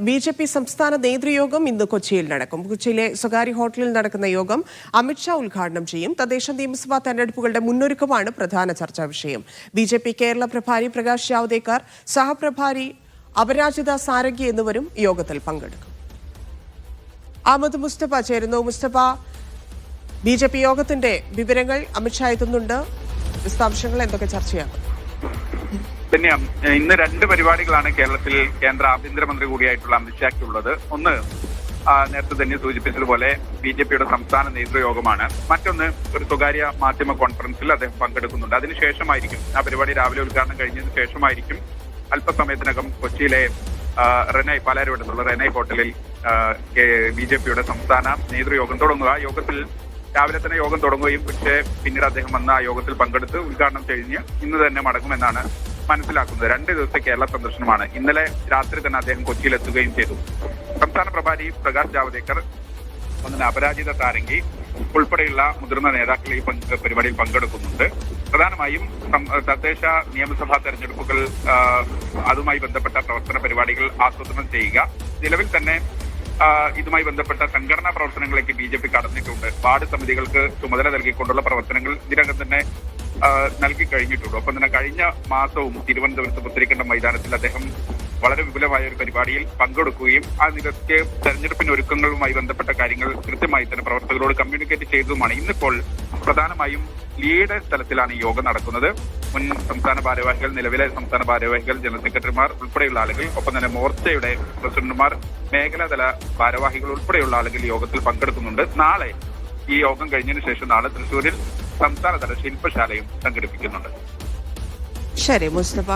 BJP. സംസ്ഥാന നേതൃയോഗം ഇന്ന് കൊച്ചിയിൽ നടക്കും. കൊച്ചിയിലെ സ്വകാര്യ ഹോട്ടലിൽ നടക്കുന്ന യോഗം അമിത്ഷാ ഉദ്ഘാടനം ചെയ്യും. തദ്ദേശ നിയമസഭാ തെരഞ്ഞെടുപ്പുകളുടെ മുന്നൊരുക്കമാണ് പ്രധാന ചർച്ചാ വിഷയം. ബി.ജെ.പി. കേരള പ്രഭാരി പ്രകാശ് ജാവ്ദേക്കർ, സഹപ്രഭാരി അപരാജിത സാരംഗി എന്നിവരും യോഗത്തിൽ പങ്കെടുക്കും. അഹമ്മദ് മുസ്തഫ ചേരുന്നു. മുസ്തഫ, ബി.ജെ.പി. യോഗത്തിന്റെ വിവരങ്ങൾ, അമിത്ഷാ എത്തുന്നുണ്ട്, വിശദാംശങ്ങൾ എന്തൊക്കെ ചർച്ചയാകും? ഇന്ന് രണ്ട് പരിപാടികളാണ് കേരളത്തിൽ കേന്ദ്ര ആഭ്യന്തരമന്ത്രി കൂടിയായിട്ടുള്ള അമിത്ഷായ്ക്കുള്ളത്. ഒന്ന് നേരത്തെ തന്നെ സൂചിപ്പിച്ചതുപോലെ ബി.ജെ.പിയുടെ സംസ്ഥാന നേതൃയോഗമാണ്. മറ്റൊന്ന് ഒരു സ്വകാര്യ മാധ്യമ കോൺഫറൻസിൽ അദ്ദേഹം പങ്കെടുക്കുന്നുണ്ട്. അതിനുശേഷമായിരിക്കും ആ പരിപാടി രാവിലെ ഉദ്ഘാടനം കഴിഞ്ഞതിന് ശേഷമായിരിക്കും അല്പസമയത്തിനകം കൊച്ചിയിലെ പാലാരിവട്ടത്തുള്ള റെനൈ ഹോട്ടലിൽ ബി.ജെ.പിയുടെ സംസ്ഥാന നേതൃയോഗം തുടങ്ങുക. യോഗത്തിൽ രാവിലെ തന്നെ യോഗം തുടങ്ങുകയും പക്ഷേ പിന്നീട് അദ്ദേഹം വന്ന ആ യോഗത്തിൽ പങ്കെടുത്ത് ഉദ്ഘാടനം കഴിഞ്ഞ് ഇന്ന് തന്നെ മടങ്ങുമെന്നാണ് മനസ്സിലാക്കുന്നത്. 2 ദിവസത്തെ കേരള സന്ദർശനമാണ്. ഇന്നലെ രാത്രി തന്നെ അദ്ദേഹം കൊച്ചിയിലെത്തുകയും ചെയ്തു. സംസ്ഥാന പ്രഭാരി പ്രകാശ് ജാവ്ദേക്കർ, അപരാജിത സാരംഗി ഉൾപ്പെടെയുള്ള മുതിർന്ന നേതാക്കൾ ഈ പരിപാടിയിൽ പങ്കെടുക്കുന്നുണ്ട്. പ്രധാനമായും തദ്ദേശ നിയമസഭാ തെരഞ്ഞെടുപ്പുകൾ അതുമായി ബന്ധപ്പെട്ട പ്രവർത്തന പരിപാടികൾ ആസൂത്രണം ചെയ്യുക. നിലവിൽ തന്നെ ഇതുമായി ബന്ധപ്പെട്ട സംഘടനാ പ്രവർത്തനങ്ങളിലേക്ക് ബി.ജെ.പി. കടന്നിട്ടുണ്ട്. വാർഡ് സമിതികൾക്ക് ചുമതല നൽകിക്കൊണ്ടുള്ള പ്രവർത്തനങ്ങൾ ഇതിനകം തന്നെ നൽകി കഴിഞ്ഞിട്ടുണ്ട്. ഒപ്പം തന്നെ കഴിഞ്ഞ മാസവും തിരുവനന്തപുരത്ത് പുത്തരിക്കണ്ടം മൈതാനത്തിൽ അദ്ദേഹം വളരെ വിപുലമായ ഒരു പരിപാടിയിൽ പങ്കെടുക്കുകയും ആ നിരക്ക് തെരഞ്ഞെടുപ്പിന് ഒരുക്കങ്ങളുമായി ബന്ധപ്പെട്ട കാര്യങ്ങൾ കൃത്യമായി തന്നെ പ്രവർത്തകരോട് കമ്മ്യൂണിക്കേറ്റ് ചെയ്തതുമാണ്. ഇന്നിപ്പോൾ പ്രധാനമായും ലീഡ് തലത്തിലാണ് ഈ യോഗം നടക്കുന്നത്. മുൻ സംസ്ഥാന ഭാരവാഹികൾ, നിലവിലെ സംസ്ഥാന ഭാരവാഹികൾ, ജനറൽ സെക്രട്ടറിമാർ ഉൾപ്പെടെയുള്ള ആളുകൾ, ഒപ്പം തന്നെ മോർച്ചയുടെ പ്രസിഡന്റുമാർ, മേഖലാതല ഭാരവാഹികൾ ഉൾപ്പെടെയുള്ള ആളുകൾ യോഗത്തിൽ പങ്കെടുക്കുന്നുണ്ട്. നാളെ ഈ യോഗം കഴിഞ്ഞതിന് ശേഷം നാളെ തൃശ്ശൂരിൽ സംസ്ഥാനതല ശില്പശാലയും സംഘടിപ്പിക്കുന്നുണ്ട്. ശരി മുസ്തഫ.